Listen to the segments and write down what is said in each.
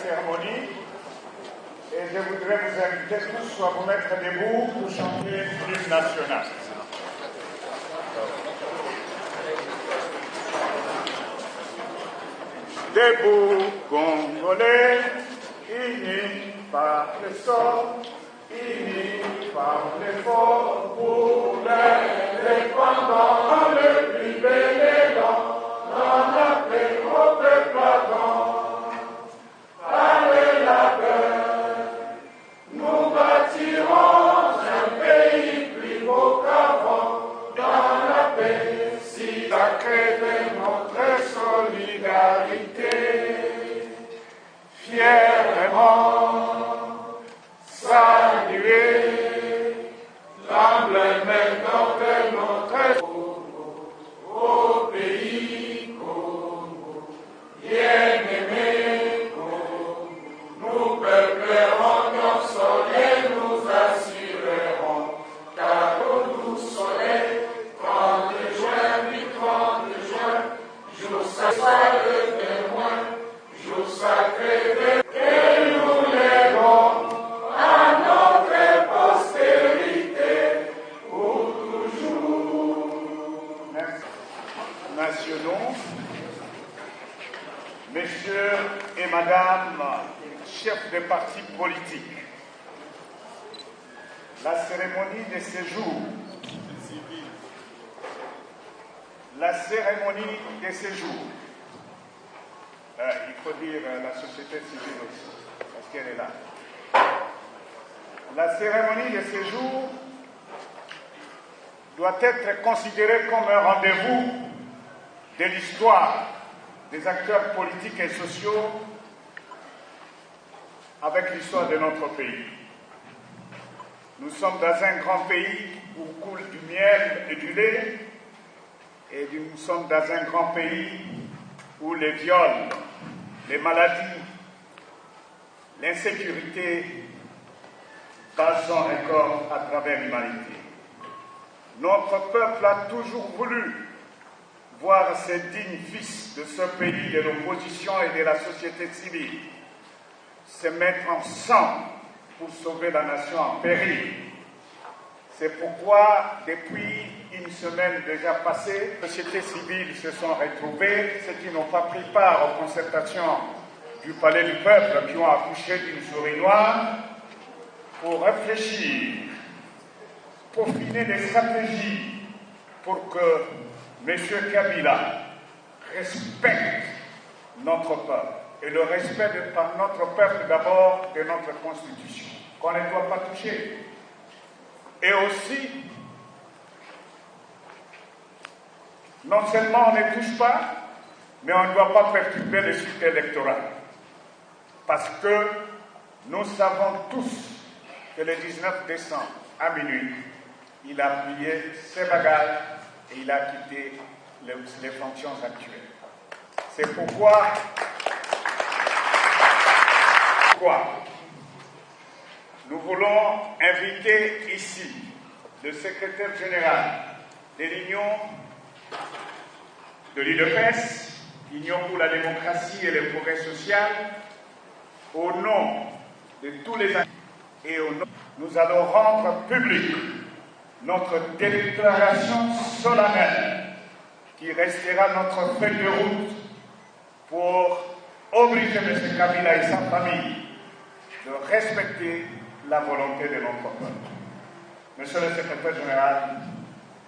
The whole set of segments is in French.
Cérémonie et je voudrais vous inviter tous à vous mettre debout pour chanter l'hymne national. Debout, Congolais, unis par le sort, unis par l'effort pour l'indépendance, le plus bel élan, dans la paix au peuple ardent. Sacré de notre solidarité, fièrement saluer l'emblème de notre au pays Congo, bien-aimé Congo, nous peuplerons nos soleils, nous assurerons, car au doux soleil, 30 juin, jour sacré de témoin, jour sacré de et nous lèvons à notre postérité pour toujours. Nationaux, messieurs et madame, chefs de partis politiques, la cérémonie de séjour. La cérémonie de séjour, il faut dire la société civile aussi, parce qu'elle est là. La cérémonie de séjour doit être considérée comme un rendez-vous de l'histoire des acteurs politiques et sociaux avec l'histoire de notre pays. Nous sommes dans un grand pays où coule du miel et du lait, et nous sommes dans un grand pays où les viols, les maladies, l'insécurité passent encore à travers l'humanité. Notre peuple a toujours voulu voir ces dignes fils de ce pays, de l'opposition et de la société civile, se mettre ensemble pour sauver la nation en péril. C'est pourquoi, depuis une semaine déjà passée, les sociétés civiles se sont retrouvées, ceux qui n'ont pas pris part aux concertations du Palais du Peuple, qui ont accouché d'une souris noire, pour réfléchir, peaufiner des stratégies pour que M. Kabila respecte notre peuple. Et le respect par notre peuple d'abord de notre Constitution, qu'on ne doit pas toucher. Et aussi, non seulement on ne touche pas, mais on ne doit pas perturber le cycle électoral. Parce que nous savons tous que le 19 décembre, à minuit, il a plié ses bagages et il a quitté les fonctions actuelles. C'est pourquoi nous voulons inviter ici le secrétaire général de l'Union de l'UDPS, Union pour la démocratie et le progrès social, au nom de tous les acteurs et au nom, nous allons rendre public notre déclaration solennelle qui restera notre feuille de route pour obliger M. Kabila et sa famille de respecter la volonté de notre peuple. Monsieur le secrétaire général,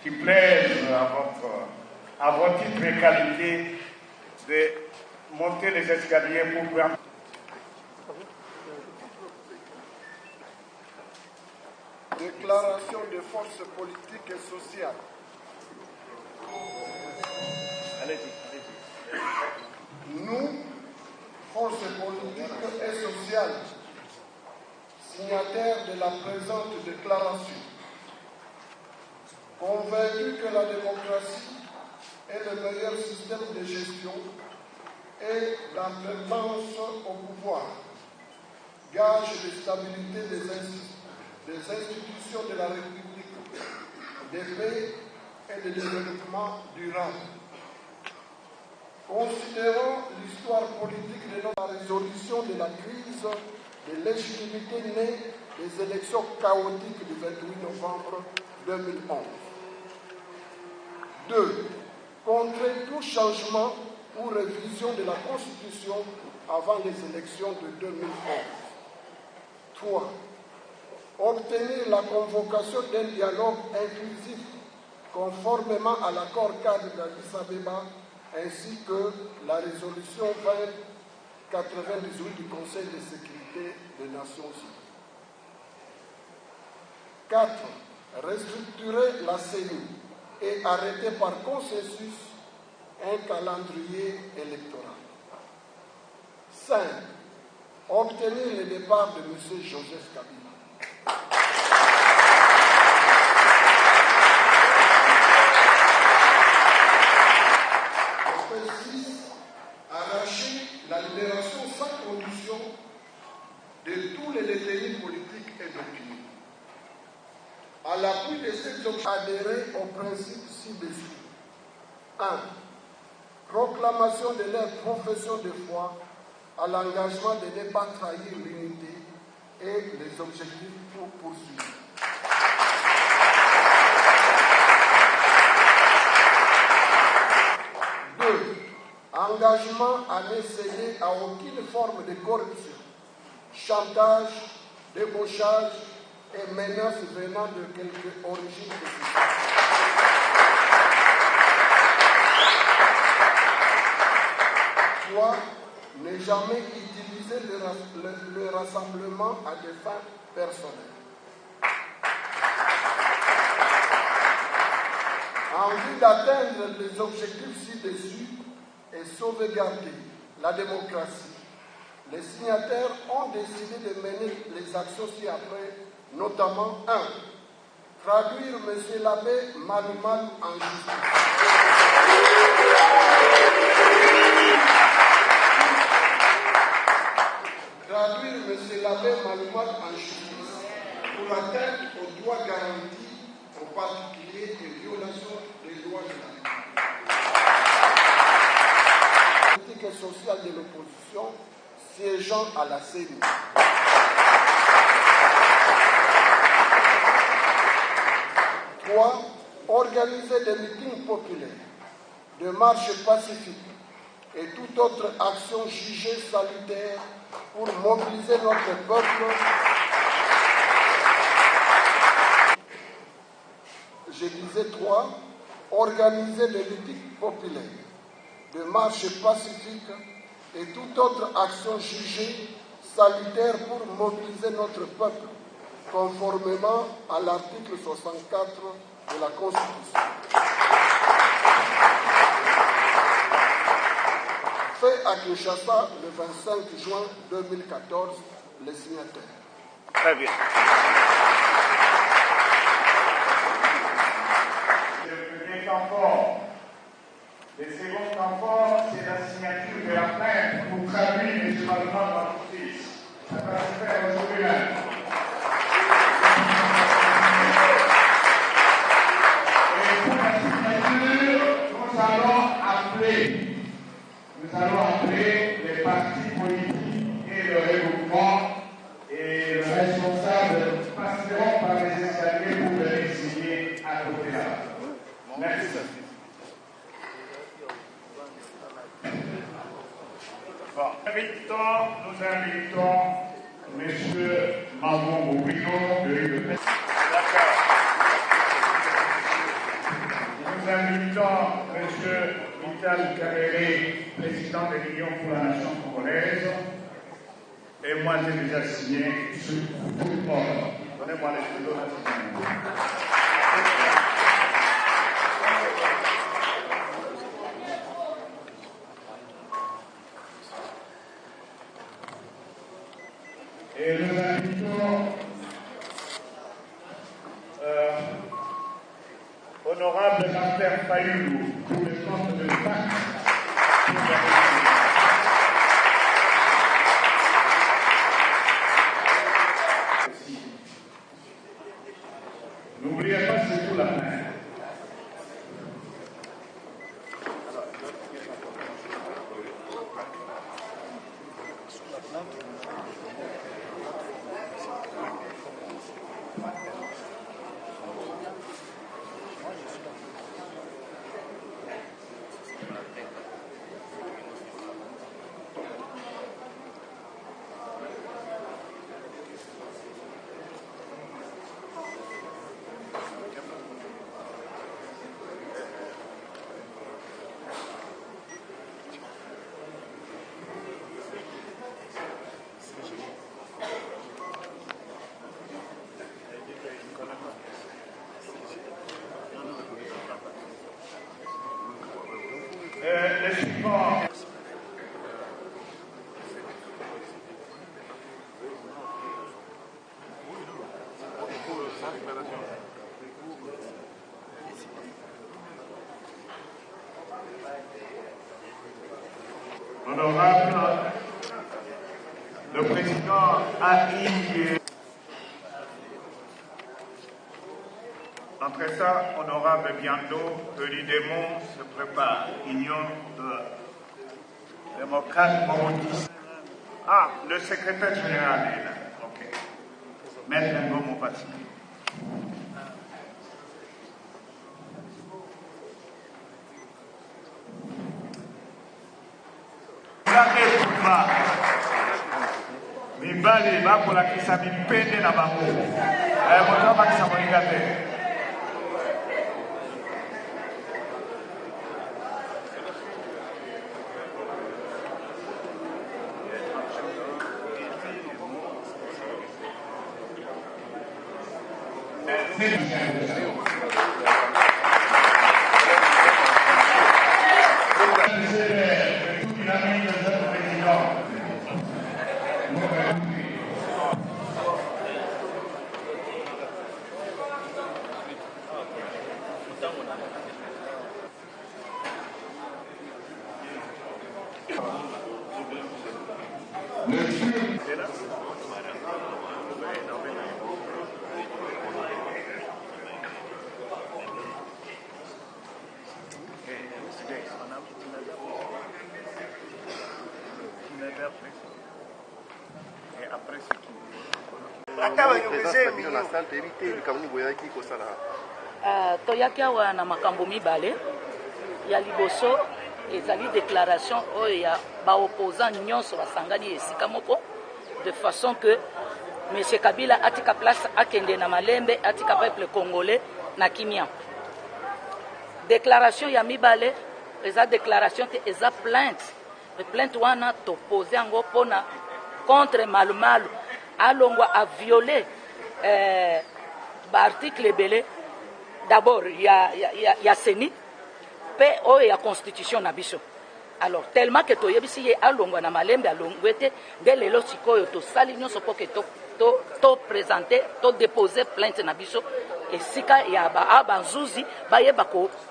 qui plaise à votre titre et qualité de monter les escaliers pour pouvoir... Déclaration de forces politiques et sociales. Nous, forces politiques et sociales, signataires de la présente déclaration, convaincus que la démocratie est le meilleur système de gestion et d'alternance au pouvoir, gage de stabilité des institutions de la République, de paix et de développement durable. Considérant l'histoire politique de la résolution de la crise de légitimité née des élections chaotiques du 28 novembre 2011. 2. Contrer tout changement ou révision de la Constitution avant les élections de 2011. 3. Obtenir la convocation d'un dialogue inclusif conformément à l'accord cadre d'Addis Abeba ainsi que la résolution 2098 du Conseil de sécurité des Nations Unies. 4. Restructurer la CENI et arrêter par consensus un calendrier électoral. 5. Obtenir le départ de M. Joseph Kabila. 6. Arracher la libération sans condition de tous les détenus politiques et d'opinion. À l'appui de ces objectifs, adhérer aux principes ci-dessus. 1. Proclamation de leur profession de foi à l'engagement de ne pas trahir l'unité et les objectifs poursuivis. 2. Engagement à ne céder à aucune forme de corruption, chantage, débauchage et menaces venant de quelque origine politique. 3. Ne jamais utiliser le rassemblement à des fins personnelles. En vue d'atteindre les objectifs ci-dessus et sauvegarder la démocratie, les signataires ont décidé de mener les actions ci-après, notamment 1. Traduire M. l'abbé Malumal en justice. Traduire M. l'abbé Malumal en justice pour atteinte aux droits garantis, en particulier des violations des lois de la République. Politique et sociale de l'opposition siégeant à la CENI. 3. Organiser des meetings populaires, des marches pacifiques et toute autre action jugée salutaire pour mobiliser notre peuple. Je disais 3. Organiser des meetings populaires, des marches pacifiques et toute autre action jugée salutaire pour mobiliser notre peuple, conformément à l'article 64 de la Constitution. Fait à Kinshasa le 25 juin 2014, les signataires. Très bien. C'est le premier temps fort. Le second temps fort, c'est la signature de la plainte pour traduire M. Malumal dans la justice. Ça va se faire aujourd'hui même. Et pour la signature, nous allons appeler les partis politiques et le regroupement et le responsable passeront par les escaliers pour venir signer à côté là. Merci. Bon, nous invitons M. Mamon Boubino de l'UDPS. D'accord. Nous invitons M. Vital Kamerhe, président de l'Union pour la Nation congolaise. Et moi, j'ai déjà signé sur tout le monde. Donnez-moi les stylos de signer. Et nous invitons Fayulu pour le compte de taxe. N'oubliez pas surtout la main. Les supports. Honorable, le président arrive. Après ça, honorable Biando, que l'UDEMON se prépare. Union démocrate mondialiste. Ah, le secrétaire général est là. Ok. Maître Ngomo Pati. Mibali bakolakisa mipende na bango moto abakisa moninga te. toyaki awa na makambo mibale ya liboso ezali déclaration oyo ya baopposant nyonso basangani esika moko de façon que M. Kabila atika place akende na malembe atika peuple congolais na kimia. Déclaration ya mibale eza déclaration te eza plainte wana topose yango pona contre malumalu alongwa a violer article ebele d'abord ya seni pe oyo ya constitution na biso. Alors tellement que toyebisi ye alongwa na malembe alongwe te nde lelo sikoyo tosali nyonso po ke to présenter to déposer plainte na biso esika ya banzuzi bayeba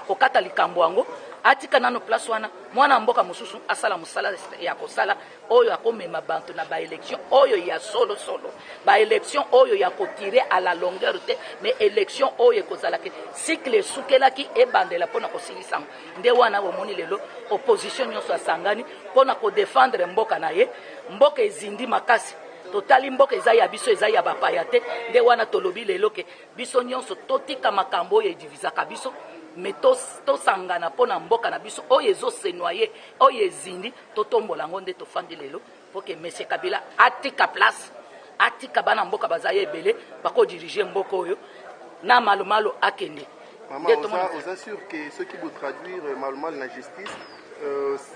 kokata likambo yango atika nano place wana mwana mboka mususu asala musala ya kosala oyo akomema bantu na ba élection oyo ya solo ba élection oyo ya kotirer à la longueur te mais élection oyo kozala ke cycle sukelaki ebandela pona kosilisa nde wana bomoni lelo opposition nyonso asangani pona ko défendre mboka na ye mboka ezindi makasi totali mboka eza ya biso eza ya bapaya te nde wana tolobi lelo ke biso nyonso totika makambo oyo edivisaka biso mais tosangana pona mboka na biso oyo ezosenoye oyo ezindi totombola yango nde tofandi lelo po ke M. Kabila atika place atika bana mboka bazaye ebele bakodirige mboka oyo na malumalu akende. Maman, vous assure que ceux qui vont traduire malumalu na justice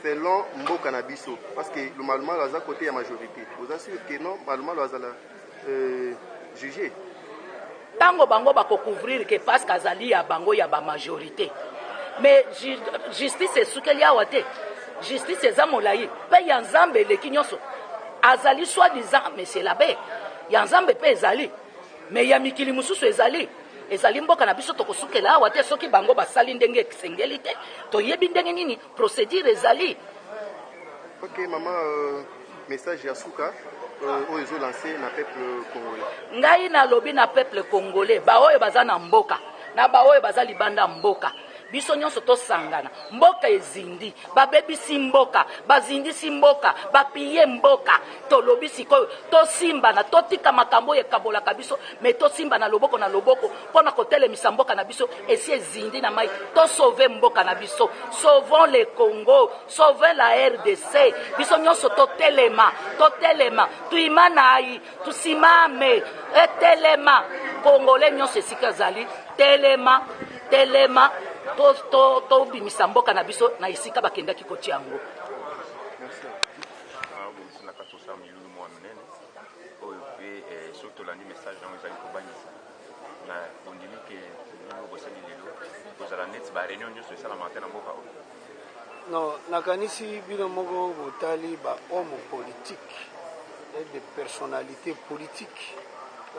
selon mboka na biso parce que le malumalu aza côté ya majorité. Vous assure que non malumalu azala jugé. Tango bango bako couvrir que parce qu'azali ya bango ya ba majorité. Mais justice esukeli awa te. Justice eza molai. Pe ya nzambe leki nyonso. Azali soi disant mais c'est l'abbé. Ya nzambe pe ezali. Mais ya mikili mususu ezali. ezali mboka na biso tokosukela awa te soki bango basali ndenge esengeli te toyebi ndenge nini procédure ezali. Ok, maman, message ya suka oyo ezolancé na peuple congolais. Ngai nalobi na peuple congolais baoyo baza na mboka na baoyo baza libanda mboka biso nyonso tosangana mboka ezindi babebisi mboka bazindisi mboka bapiye mboka tolobi sikoyo tosimbana totika makambo ekabolaka biso me tosimbana loboko na loboko mpona kotelemisa mboka na biso esi ezindi na mai tosauve mboka na biso. Sauvons le Congo, sauvons la RDC. Biso nyonso totelema tuima nai tusimame etelema Congolais nyonso esika zali telema to bimisa mboka na biso na esika bakendaki kotia yango. Non, nakanisi bino moko botali ba homme politique et des personnalités politiques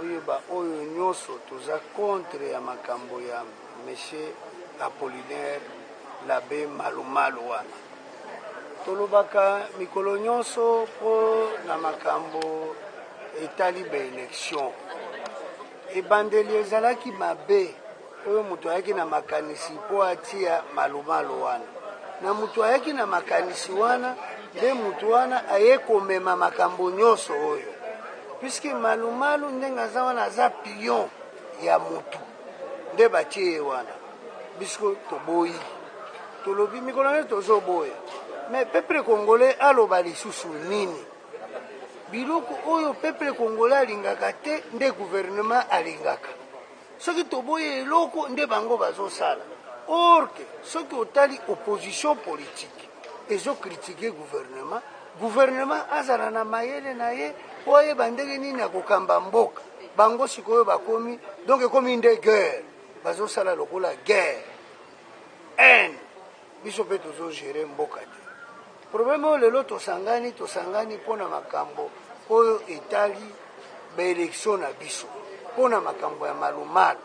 oyo ba oyo nyonso toza contre ya makambo ya monsieur Apollinaire Labe Malumalu wana tolobaka mikolo nyonso po na makambo etali ba élection ebandeli ezalaki mabe oyo moto ayaki na makanisi po atia Malumalu wana na mutu ayaki na makanisi wana nde mutu wana aye komema makambo nyonso oyo puisque Malumalu ndenge aza wana aza pion ya mutu nde batie ye wana biso toboyi tolobi mikolo nde tozoboya mais peuple congolais aloba lisusu nini biloko oyo peuple congolais alingaka te nde gouvernement alingaka soki toboya eloko nde bango bazosala. Or que ceux qui ont opposition politique ils ont critiqué gouvernement azala na mayele na ye oye bandenge nini akokamba mboka bango sikoyo bakomi donc ekomi nde guerre bazosala lokola guerre haine biso mpe tozogere mboka te problème oyo lelo tosangani mpona makambo oyo etali baélection na biso mpona makambo ya Malumalu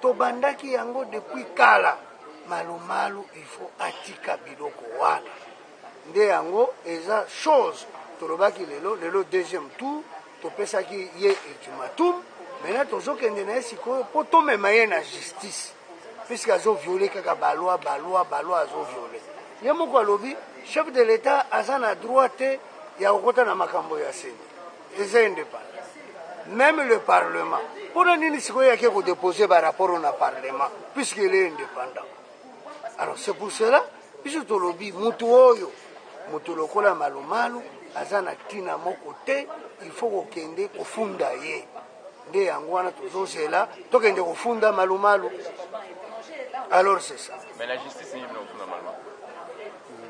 tobandaki yango depuis kala. Malumalu il faut atika biloko wana nde yango eza chose tolobaki lelo deuxième tour topesaki ye ultimatum maintenant tozokende na ye sikoyo po tomema ye na justice puisque azoviole kaka baloi azoviole ye moko alobi chef de l'état aza na droit te ya kokota na makambo ya seni eza indépendant même le parlement mpona nini sikoyo yake kodepose barapport na parlement puisque il est indépendant. Alors c'est pour cela biso tolobi mutu oyo mutu lokola Malumalu aza na tina moko te il faut kokende kofunda ye nde yango wana tozozela tokende kofunda Malumalu. Alors c'est ça. Mais la justice ni bino kofunda Malumalu.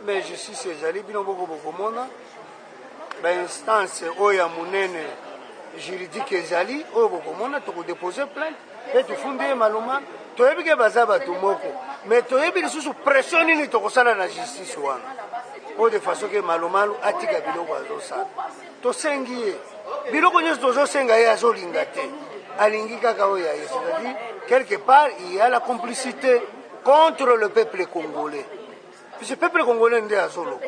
Mais justice ezali bino boko bokomona ba instance oyo ya munene juridique ezali oyo bokomona tokodepose plainte pe tufunde ye Malumalu toyebi ke baza bato moko mais toyebi lisusu pression nini tokosala na justice wana po de façon ke Malumalu atika biloko azosala tosengi ye biloko nyonso tozosenga ye azolinga te alingi kaka oyo ya ye c'est-à-dire quelque part il y a la complicité contre le peuple congolais puisque peuple congolais nde azoloba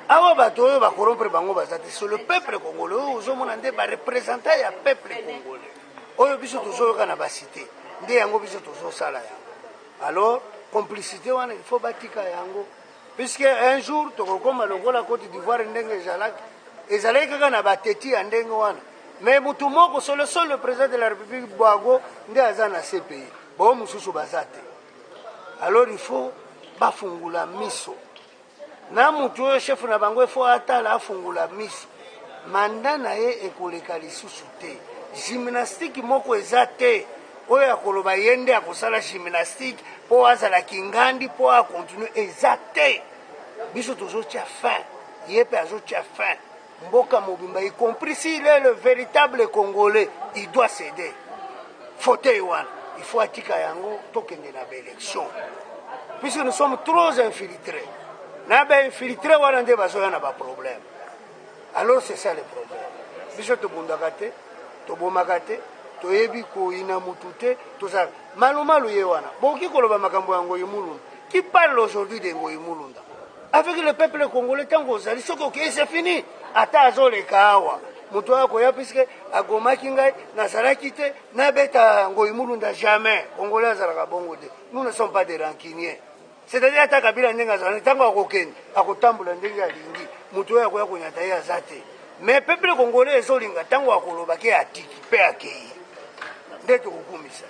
awa bato oyo bakorompre bango baza te c'est le peuple congolais oyo ozomona nde barepresentant ya peuple congolais oyo biso tozoyoka na basite nde yango biso tozosala yango. Alors complicité wana il faut batika yango puisque un jour tokokoma lokola Côte d'Ivoire ndenge ezalaki kaka na bateti ya ndenge wana mais mutu moko solo le président de la République Boago nde aza na CPI bao mosusu baza te. Alors il faut bafungula miso na mutu oyo chef na bango ifo atala afungula miso manda na ye ekoleka lisusu te gymnastique moko eza te oyo akoloba ye nde akosala gymnastique mpo azalaki ngandi mpo akontinue eza te biso tozotia fin ye mpe azotia fin mboka mobimba y compris s'il est le véritable congolais il doit céder fauteuil wana il faut atika yango tokende na baélection puisque nous sommes trop infiltrés na bainfiltré wana nde bazoya na baproblème. Alors c'est ça le problème biso tobundaka te tobomaka te toyebi koyina mutu te tozala malumalu ye wana boki koloba makambo ya Ngoyi Mulunda. Qui parle aujourd'hui de Ngoyi Mulunda avec le peuple congolais tango ozali soki okei c'est fini ata azoleka awa mutu akoya puisque agomaki ngai nazalaki te nabeta Ngoyi Mulunda jamais congolais azalaka bongo te. Nous ne sommes pas des rancuniers. C'est-à-dire ata Kabila ndenge azalaki tango akokende akotambola ndenge alingi mutu oyo akoya konyata ye aza te. Mais peuple congolais ezolinga tango akolobaki atiki mpe akei nde tokokumisa